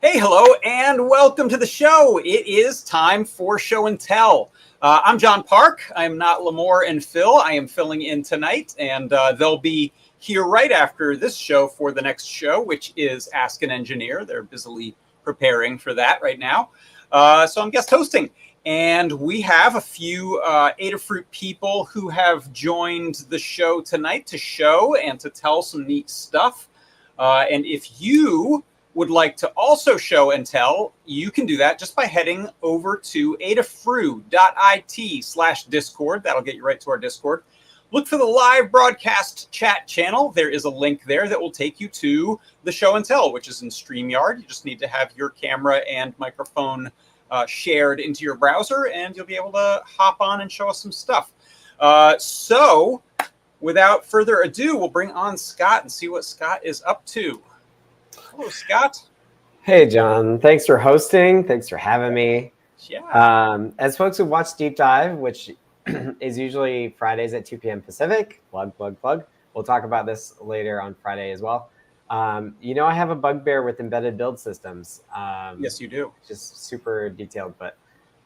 Hey, hello, and welcome to the show. It is time for Show and Tell. I'm John Park. I'm not Lamore and Phil. I am filling in tonight, and they'll be here right after this show for the next show, which is Ask an Engineer. They're busily preparing for that right now. So I'm guest hosting. And we have a few Adafruit people who have joined the show tonight to show and to tell some neat stuff. And if you would like to also show and tell, you can do that just by heading over to adafruit.it/Discord. That'll get you right to our Discord. Look for the live broadcast chat channel. There is a link there that will take you to the show and tell, which is in StreamYard. You just need to have your camera and microphone shared into your browser, and you'll be able to hop on and show us some stuff. So without further ado, we'll bring on Scott and see what Scott is up to. Hello, Scott. Hey, John. Thanks for hosting. Thanks for having me. Yeah. As folks who watch Deep Dive, which is usually Fridays at 2 p.m. Pacific, plug. We'll talk about this later on Friday as well. You know, I have a bugbear with embedded build systems. Yes, you do. Just super detailed, but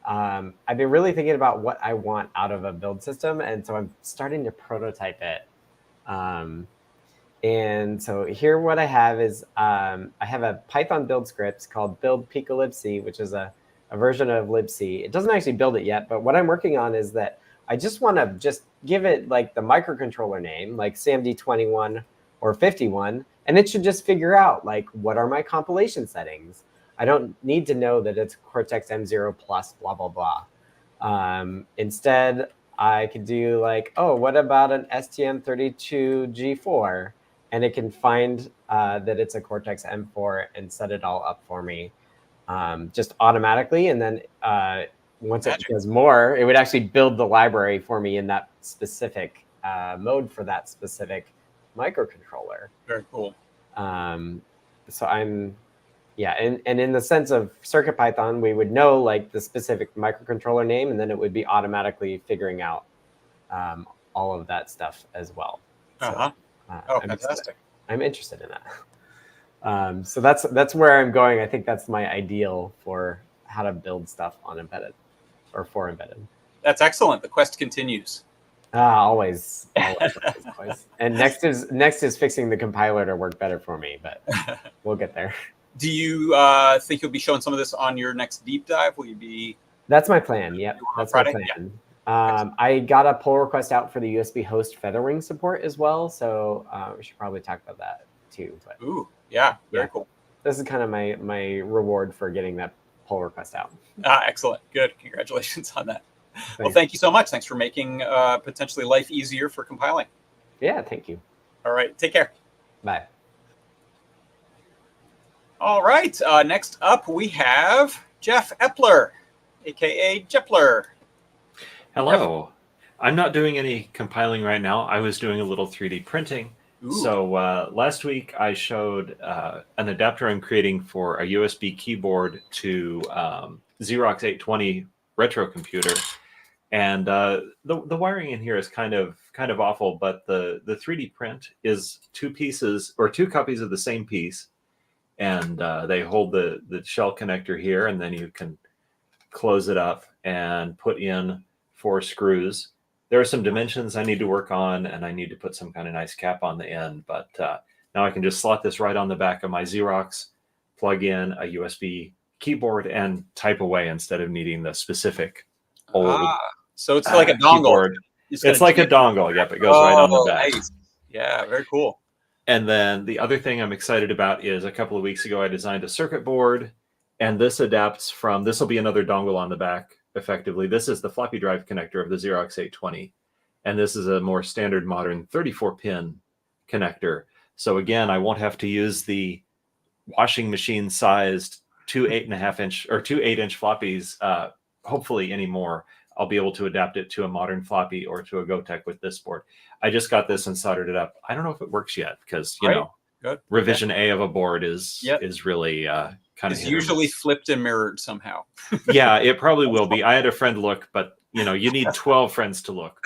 I've been really thinking about what I want out of a build system, and so I'm starting to prototype it. And so here what I have is I have a Python build script called build pico libc, which is a version of libc. It doesn't actually build it yet, but what I'm working on is that I just want to just give it like the microcontroller name, like SAMD21 or 51, and it should just figure out like what are my compilation settings. I don't need to know that it's Cortex M0 plus blah, blah, blah. Instead, I could do like, oh, what about an STM32G4? And it can find that it's a Cortex M4 and set it all up for me just automatically. And then once it does more, it would actually build the library for me in that specific mode for that specific microcontroller. Very cool. So I'm, yeah. And in the sense of CircuitPython, we would know like the specific microcontroller name, and then it would be automatically figuring out all of that stuff as well. Uh-huh. Oh, fantastic. I'm interested in that. So that's where I'm going. I think that's my ideal for how to build stuff on embedded or for embedded. That's excellent. The quest continues. Always. And next is fixing the compiler to work better for me, but we'll get there. Do you think you'll be showing some of this on your next deep dive? Will you be? That's my plan. Yep, that's my plan. Yeah. I got a pull request out for the USB host featherwing support as well, so we should probably talk about that too. But, ooh, yeah, very cool. This is kind of my reward for getting that pull request out. Excellent, good, congratulations on that. Thanks. Well, thank you so much. Thanks for making potentially life easier for compiling. Yeah, thank you. All right, take care. Bye. All right, next up we have Jeff Epler, aka Jepler. Hello. I'm not doing any compiling right now. I was doing a little 3D printing. Ooh. So last week I showed an adapter I'm creating for a USB keyboard to Xerox 820 retro computer. And the wiring in here is kind of awful, but the 3D print is two copies of the same piece. And they hold the shell connector here, and then you can close it up and put in 4 screws. There are some dimensions I need to work on, and I need to put some kind of nice cap on the end. But now I can just slot this right on the back of my Xerox, plug in a USB keyboard, and type away instead of needing the specific old. So it's like a dongle. Keyboard. It's like a dongle. Yep, it goes right on the back. Nice. Yeah, very cool. And then the other thing I'm excited about is a couple of weeks ago I designed a circuit board, and this adapts from. This will be another dongle on the back. Effectively, this is the floppy drive connector of the Xerox 820, and this is a more standard modern 34-pin connector. So again, I won't have to use the washing machine sized two 8.5-inch or two 8-inch floppies hopefully anymore. I'll be able to adapt it to a modern floppy or to a Gotek with this board. I just got this and soldered it up. I don't know if it works yet because you know revision A of a board is really kind of usually flipped and mirrored somehow. Yeah, it probably will be. I had a friend look, but you know, you need 12 friends to look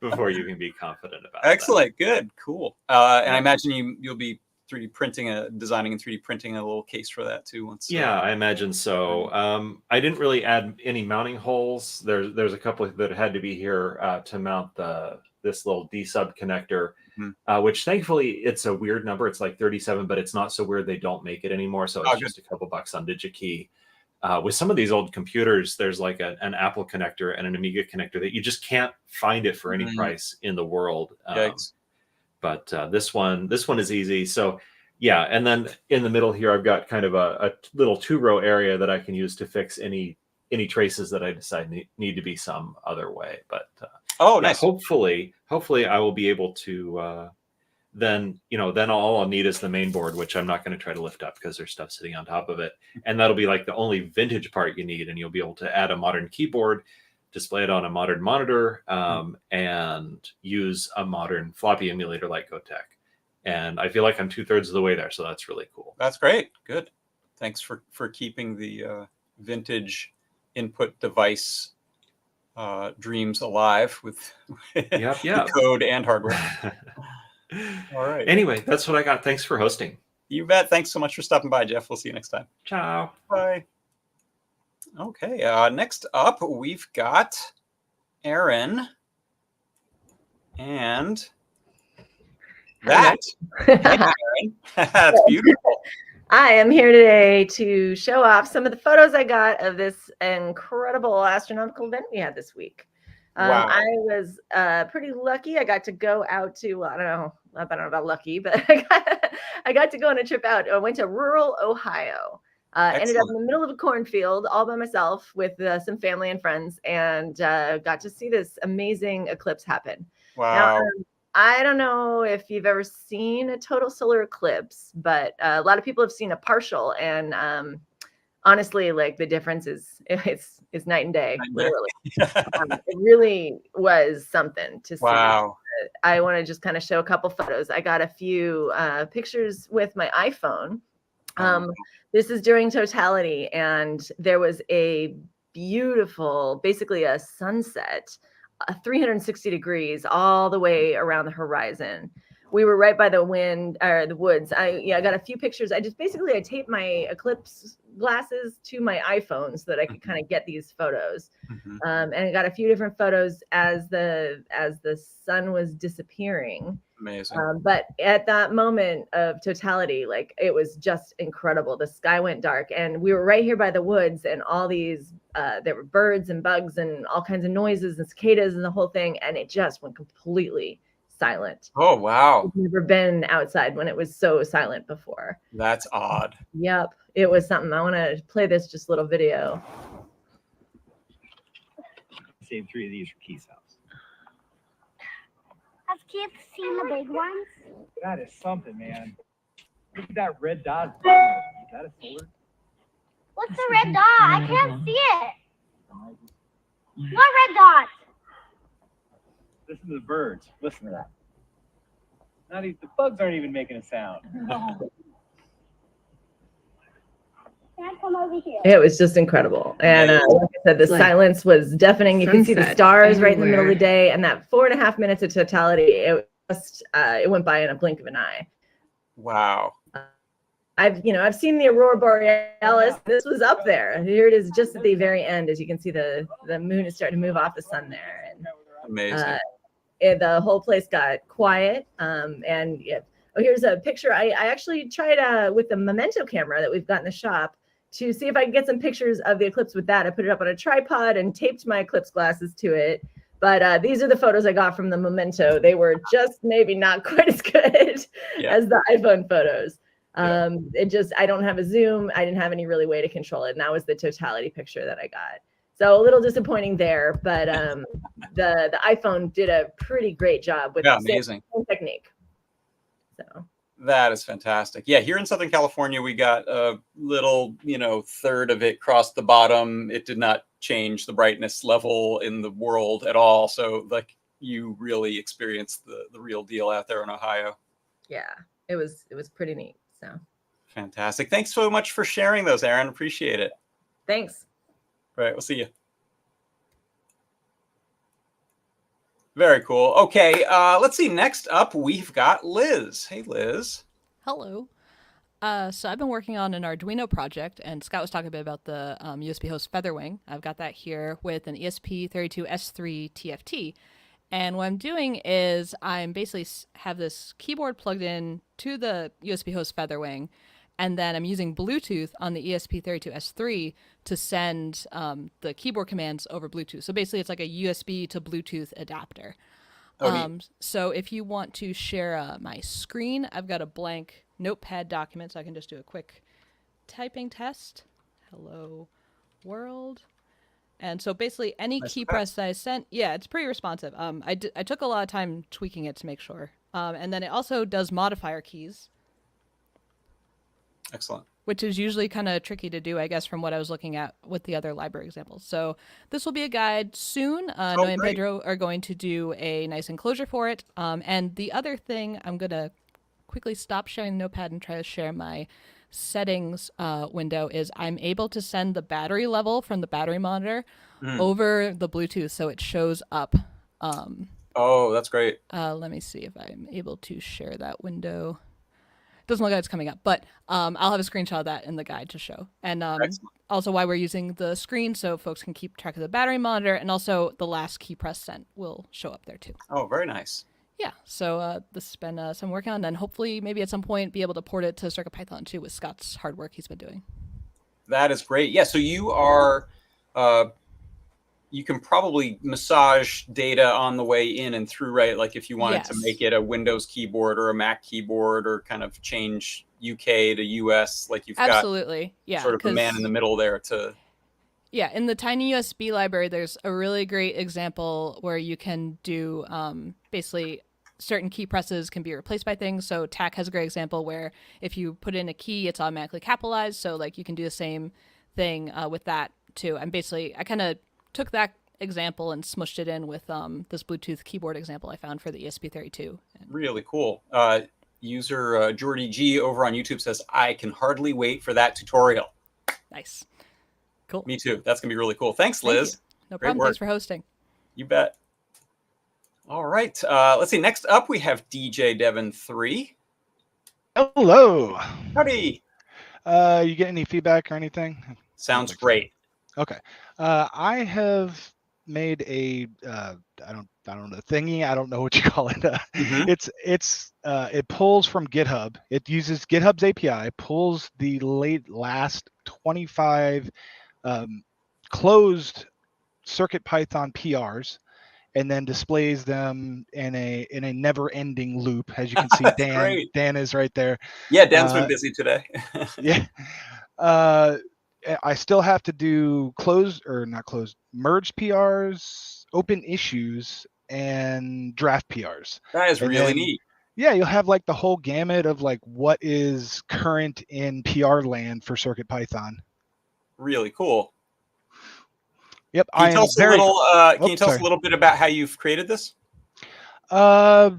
before you can be confident about it. Excellent, good, cool. And I imagine you'll be 3D printing, designing and 3D printing a little case for that too. Once, yeah, I imagine so. I didn't really add any mounting holes. There's a couple that had to be here to mount this little D sub connector, which thankfully it's a weird number. It's like 37, but it's not so weird they don't make it anymore. So it's just a couple bucks on DigiKey. With some of these old computers, there's like an Apple connector and an Amiga connector that you just can't find it for any price in the world. But this one is easy. So yeah, and then in the middle here, I've got kind of a little 2-row area that I can use to fix any traces that I decide need to be some other way. But nice. Hopefully I will be able to. Then all I'll need is the main board, which I'm not going to try to lift up because there's stuff sitting on top of it. And that'll be like the only vintage part you need. And you'll be able to add a modern keyboard, display it on a modern monitor, and use a modern floppy emulator like Gotek. And I feel like I'm 2/3 of the way there. So that's really cool. That's great. Good. Thanks for keeping the vintage input device dreams alive with code and hardware. All right. Anyway, that's what I got. Thanks for hosting. You bet. Thanks so much for stopping by, Jeff. We'll see you next time. Ciao. Bye. Okay. Next up, we've got Erin and that. Hey, Erin. That's beautiful. I am here today to show off some of the photos I got of this incredible astronomical event we had this week. Wow. I was pretty lucky. I got to go out to, I don't know about lucky, but I got to go on a trip out. I went to rural Ohio. Ended up in the middle of a cornfield all by myself with some family and friends, and got to see this amazing eclipse happen. Wow. Now, I don't know if you've ever seen a total solar eclipse, but a lot of people have seen a partial, and honestly, like the difference is it's night and day, literally. It really was something to see. Wow. I want to just kind of show a couple photos. I got a few pictures with my iPhone. This is during totality, and there was a beautiful, basically a sunset, 360 degrees all the way around the horizon. We were right by the woods. I got a few pictures. I taped my eclipse glasses to my iPhone so that I could kind of get these photos. And I got a few different photos as the sun was disappearing. Amazing. But at that moment of totality, like, it was just incredible. The sky went dark, and we were right here by the woods, and all these there were birds and bugs and all kinds of noises and cicadas and the whole thing, and it just went completely silent. Oh, wow. I've never been outside when it was so silent before. That's odd. Yep. It was something. I want to play this just little video. Save 3 of these for Keith's house. Have kids seen the big ones? That is something, man. Look at that red dot. Is that a solar? What's the red dot? I can't see it. What red dot? Listen to the birds. Listen to that. The bugs aren't even making a sound. Dad, come over here. It was just incredible. And like I said, the silence was deafening. You can see the stars right in the middle of the day. And that 4.5 minutes of totality, it went by in a blink of an eye. Wow. I've seen the aurora borealis. This was up there. Here it is, just at the very end, as you can see the moon is starting to move off the sun there. And amazing. The whole place got quiet. Here's a picture. I actually tried with the Memento camera that we've got in the shop to see if I could get some pictures of the eclipse with that. I put it up on a tripod and taped my eclipse glasses to it. But these are the photos I got from the Memento. They were just maybe not quite as good as the iPhone photos. I don't have a zoom. I didn't have any really way to control it. And that was the totality picture that I got. So a little disappointing there, but the iPhone did a pretty great job with the same technique. So that is fantastic. Yeah, here in Southern California, we got a little, third of it crossed the bottom. It did not change the brightness level in the world at all. So like, you really experienced the real deal out there in Ohio. Yeah, it was pretty neat. So fantastic. Thanks so much for sharing those, Erin. Appreciate it. Thanks. All right, we'll see you. Very cool. Okay, let's see. Next up, we've got Liz. Hey, Liz. Hello. So I've been working on an Arduino project, and Scott was talking a bit about the USB host featherwing. I've got that here with an ESP32S3 TFT. And what I'm doing is I'm basically have this keyboard plugged in to the USB host featherwing, and then I'm using Bluetooth on the ESP32S3 to send the keyboard commands over Bluetooth. So basically it's like a USB to Bluetooth adapter. So if you want to share my screen, I've got a blank notepad document, so I can just do a quick typing test. Hello world. And so basically any key press that I sent, yeah, it's pretty responsive. I took a lot of time tweaking it to make sure. And then it also does modifier keys. Excellent. Which is usually kind of tricky to do, I guess, from what I was looking at with the other library examples. So this will be a guide soon. Noe and Pedro are going to do a nice enclosure for it. And the other thing, I'm going to quickly stop sharing the notepad and try to share my settings window, is I'm able to send the battery level from the battery monitor over the Bluetooth, so it shows up. Oh, that's great. Let me see if I'm able to share that window. Doesn't look like it's coming up, but I'll have a screenshot of that in the guide to show. And also why we're using the screen, so folks can keep track of the battery monitor, and also the last key press sent will show up there too. Oh, very nice. Yeah, so this has been some work on, and hopefully maybe at some point be able to port it to CircuitPython too with Scott's hard work he's been doing. That is great. Yeah, so you are, you can probably massage data on the way in and through, right? Like if you wanted to make it a Windows keyboard or a Mac keyboard, or kind of change UK to US, like you've got sort of a man in the middle there to... Yeah, in the Tiny USB library, there's a really great example where you can do basically certain key presses can be replaced by things. So TAC has a great example where if you put in a key, it's automatically capitalized. So like you can do the same thing with that too. And basically, I kind of took that example and smushed it in with this Bluetooth keyboard example I found for the ESP32. Really cool. User Jordy G over on YouTube says, I can hardly wait for that tutorial. Nice. Cool. Me too. That's going to be really cool. Thanks, Liz. No problem. Thanks for hosting. You bet. All right. Let's see. Next up, we have DJ Devon 3. Hello. Howdy. You get any feedback or anything? Sounds great. Okay. I have made a I don't know, thingy. I don't know what you call it. It pulls from GitHub. It uses GitHub's API, pulls the last 25 closed CircuitPython PRs, and then displays them in a never-ending loop. As you can see, Dan is right there. Yeah, Dan's been busy today. Yeah. I still have to do merged PRs, open issues, and draft PRs. That is really neat. Yeah, you'll have like the whole gamut of like what is current in PR land for CircuitPython. Really cool. Yep. Can you tell us a little bit about how you've created this? APIs.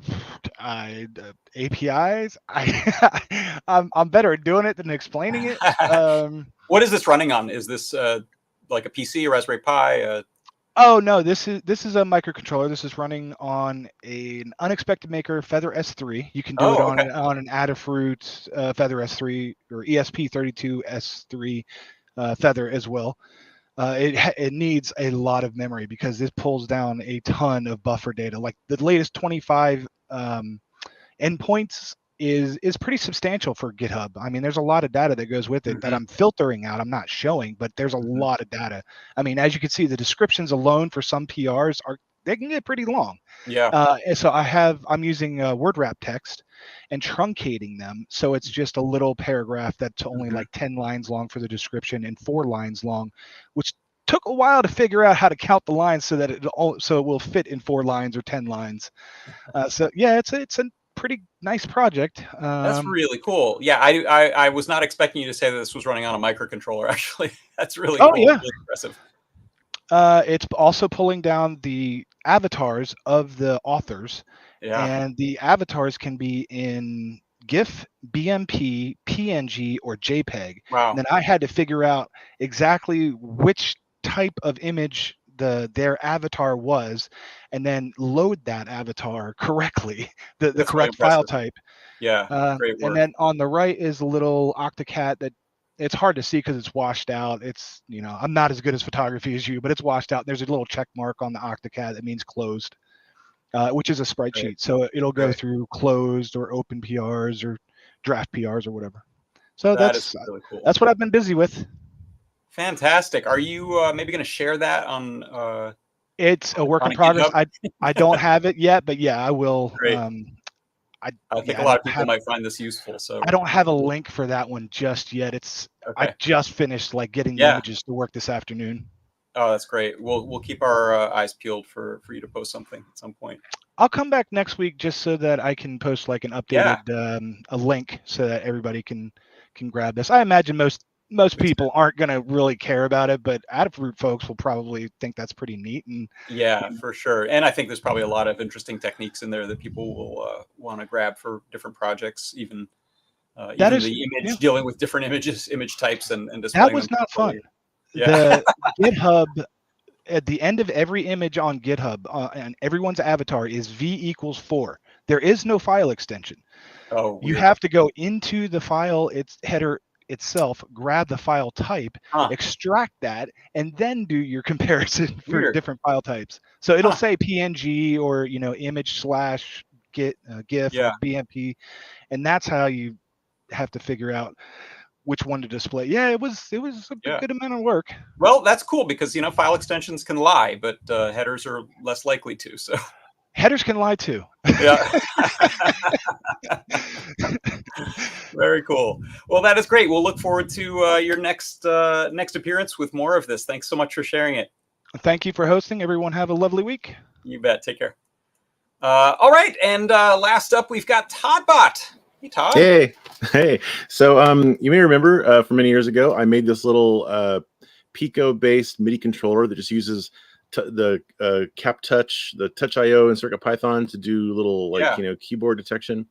I'm better at doing it than explaining it. What is this running on? Is this like a PC, a Raspberry Pi? Oh no, this is a microcontroller. This is running on an unexpected maker Feather S3. You can do it on an Adafruit Feather S3 or ESP32S3 Feather as well. It needs a lot of memory because this pulls down a ton of buffer data. Like the latest 25 endpoints is pretty substantial for GitHub. I mean, there's a lot of data that goes with it that I'm filtering out. I'm not showing, but there's a lot of data. I mean, as you can see, the descriptions alone for some PRs they can get pretty long. Yeah. And so I'm using word wrap text and truncating them. So it's just a little paragraph that's only like 10 lines long for the description and 4 lines long, which took a while to figure out how to count the lines so that it will fit in 4 lines or 10 lines. So yeah, it's a pretty nice project. That's really cool. Yeah, I was not expecting you to say that this was running on a microcontroller. Actually, that's really cool. Yeah. Really impressive. It's also pulling down the avatars of the authors, and the avatars can be in GIF, BMP, PNG, or JPEG. Wow. And then I had to figure out exactly which type of image their avatar was, and then load that avatar correctly, the That's really correct file impressive. type. Yeah, great work. And then on the right is a little Octocat that it's hard to see because it's washed out. It's, I'm not as good as photography as you, but it's washed out. There's a little check mark on the Octocat that means closed, which is a sprite Great. sheet. So it'll go Great. through closed or open PRs or draft PRs or whatever. So That is really cool. that's what I've been busy with. Fantastic. Are you maybe going to share that on? It's a work in progress. I don't have it yet, but yeah, I will. Great. I think a lot of people might find this useful. So I don't have a link for that one just yet. I just finished getting the images to work this afternoon. Oh, that's great. We'll keep our eyes peeled for you to post something at some point. I'll come back next week just so that I can post an updated a link so that everybody can grab this. I imagine most people aren't going to really care about it, but Adafruit folks will probably think that's pretty neat. And yeah, for sure. And I think there's probably a lot of interesting techniques in there that people will want to grab for different projects, even the image dealing with different image types and displaying. That was not fun. Yeah. The GitHub, at the end of every image on GitHub, and everyone's avatar is v=4. There is no file extension. Oh, you have to go into the file header itself, grab the file type, extract that, and then do your comparison for different file types. So it'll say PNG or image/GIF or BMP, and that's how you have to figure out which one to display. Yeah, it was a good amount of work. Well, that's cool because file extensions can lie, but headers are less likely to. So headers can lie too. Yeah. Very cool. Well, that is great. We'll look forward to your next appearance with more of this. Thanks so much for sharing it. Thank you for hosting. Everyone have a lovely week. You bet. Take care. All right. And last up, we've got todbot. Hey, Todd. Hey. So you may remember from many years ago, I made this little Pico-based MIDI controller that just uses the cap touch, the touch IO and CircuitPython to do little keyboard detection.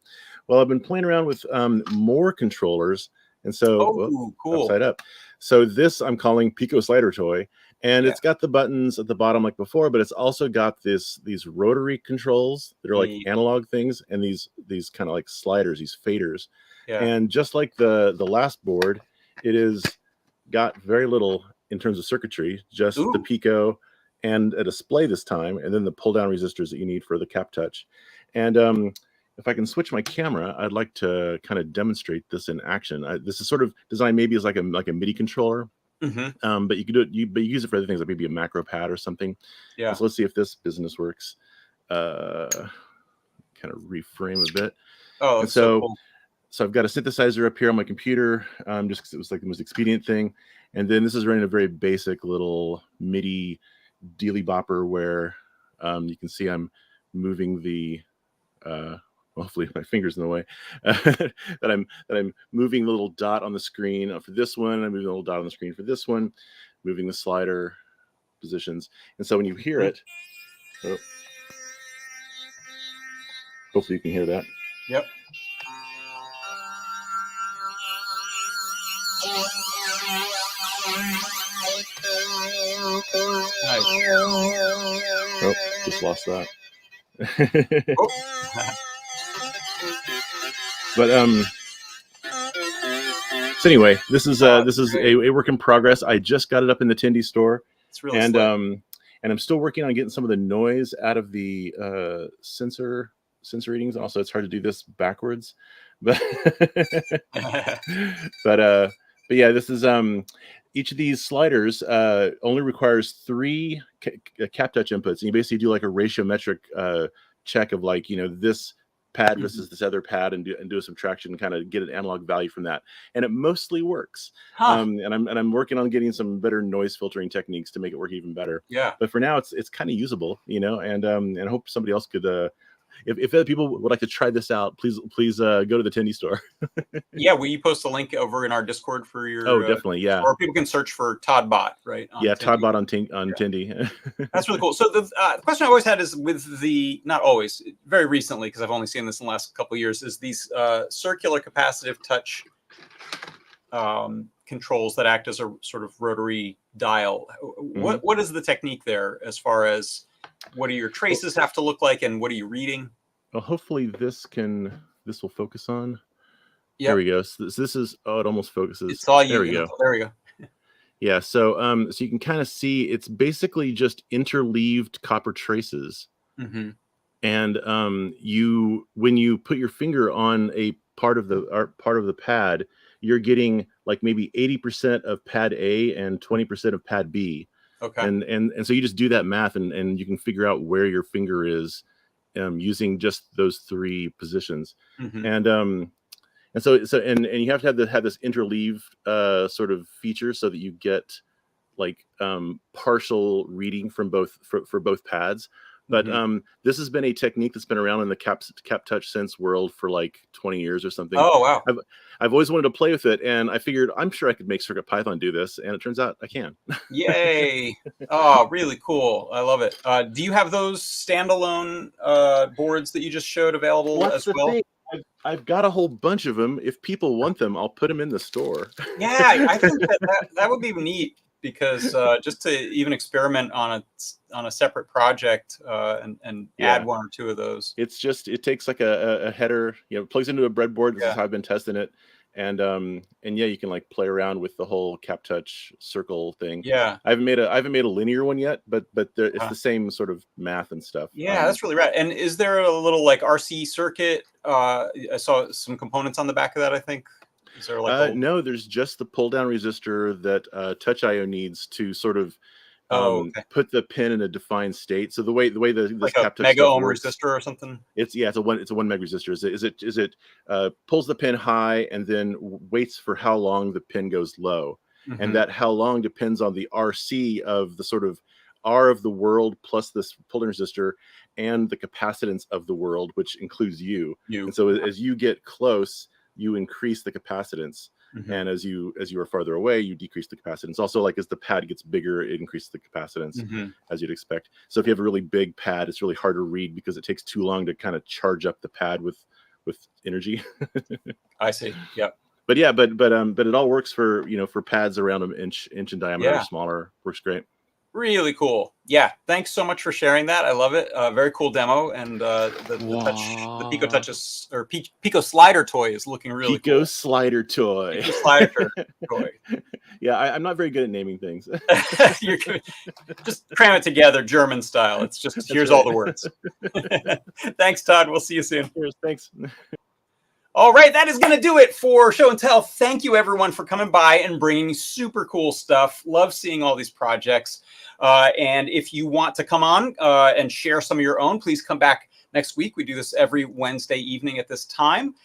Well, I've been playing around with more controllers, and so cool. Upside up. So this I'm calling Pico Slider Toy, and it's got the buttons at the bottom like before, but it's also got these rotary controls that are like analog things, and these kind of like sliders, these faders. Yeah. And just like the last board, it is got very little in terms of circuitry, just the Pico and a display this time, and then the pull down resistors that you need for the cap touch. And if I can switch my camera, I'd like to kind of demonstrate this in action. This is sort of designed maybe as like a MIDI controller, but you can do it. But you use it for other things, like maybe a macro pad or something. Yeah. So let's see if this business works. Kind of reframe a bit. Oh, that's so cool. So I've got a synthesizer up here on my computer, just because it was like the most expedient thing. And then this is running a very basic little MIDI dealy bopper where you can see I'm moving the hopefully my finger's in the way that I'm moving the little dot on the screen for this one. I'm moving the little dot on the screen for this one, moving the slider positions. And so when you hear it, hopefully you can hear that. Yep. Nice. Oh, just lost that. But so anyway, this is a work in progress. I just got it up in the Tindy store. It's really and I'm still working on getting some of the noise out of the sensor readings. Also, it's hard to do this backwards, but but yeah, this is each of these sliders only requires 3 cap touch inputs, and you basically do like a ratiometric check of like this pad versus this other pad, and do a subtraction and kind of get an analog value from that, and it mostly works. And I'm working on getting some better noise filtering techniques to make it work even better. Yeah, but for now it's kind of usable, and I hope somebody else could if other people would like to try this out, please go to the Tindy store. Yeah, will you post a link over in our Discord for your? Oh, definitely, yeah. Or people can search for todbot, right? Yeah, todbot on Tindy. That's really cool. So the question I always had is with not always, very recently, because I've only seen this in the last couple of years, is these circular capacitive touch controls that act as a sort of rotary dial. What is the technique there as far as what do your traces have to look like and what are you reading? Well, hopefully this will focus on. Yep. There we go. So this is, oh, it almost focuses. It's all you. There we go. There we go. Yeah. So so you can kind of see it's basically just interleaved copper traces. And when you put your finger on a part of the pad, you're getting like maybe 80% of pad A and 20% of pad B. Okay. And so you just do that math and you can figure out where your finger is using just those three positions. And so you have to have this interleave sort of feature so that you get like partial reading from both for both pads. But this has been a technique that's been around in the Cap Touch Sense world for like 20 years or something. Oh, wow. I've always wanted to play with it, and I figured I'm sure I could make CircuitPython do this, and it turns out I can. Yay. Oh, really cool. I love it. Do you have those standalone boards that you just showed available as well? Thing. I've got a whole bunch of them. If people want them, I'll put them in the store. Yeah, I think that would be neat, because just to even experiment on a separate project and add one or two of those. It's just, it takes like a header, plugs into a breadboard. This is how I've been testing it. And yeah, you can like play around with the whole Cap Touch circle thing. Yeah. I haven't made a linear one yet, but it's the same sort of math and stuff. Yeah, that's really rad. And is there a little like RC circuit? I saw some components on the back of that, I think. Is there like no, there's just the pull down resistor that Touch IO needs to sort of put the pin in a defined state. So the way this like Cap a Touch mega ohm works, resistor or something. It's a 1 meg resistor. Is it pulls the pin high and then waits for how long the pin goes low, and that how long depends on the RC of the sort of R of the world plus this pull down resistor and the capacitance of the world, which includes you. And so as you get close, you increase the capacitance, and as you are farther away, you decrease the capacitance. Also, like as the pad gets bigger, it increases the capacitance, as you'd expect. So if you have a really big pad, it's really hard to read because it takes too long to kind of charge up the pad with energy. I see. Yep. But yeah, but it all works for for pads around an inch in diameter or smaller. Works great. Really cool. Yeah. Thanks so much for sharing that. I love it. Very cool demo. And the Pico Touches or Pico Slider toy is looking really cool. Pico Slider toy. Pico Slider toy. Yeah, I'm not very good at naming things. You're just cram it together, German style. It's just here's all the words. Thanks, Todd. We'll see you soon. Cheers. Thanks. All right, that is going to do it for Show and Tell. Thank you, everyone, for coming by and bringing super cool stuff. Love seeing all these projects. And if you want to come on and share some of your own, please come back next week. We do this every Wednesday evening at this time.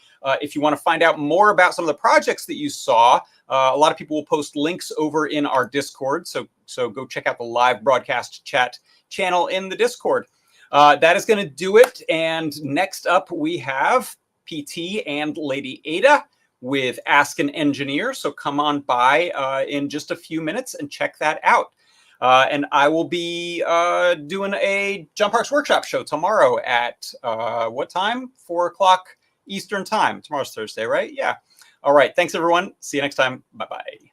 If you want to find out more about some of the projects that you saw, a lot of people will post links over in our Discord. So go check out the live broadcast chat channel in the Discord. That is going to do it. And next up, we have PT and Lady Ada with Ask an Engineer. So come on by in just a few minutes and check that out. And I will be doing a John Parks Workshop show tomorrow at what time? 4 o'clock Eastern time. Tomorrow's Thursday, right? Yeah. All right. Thanks, everyone. See you next time. Bye-bye.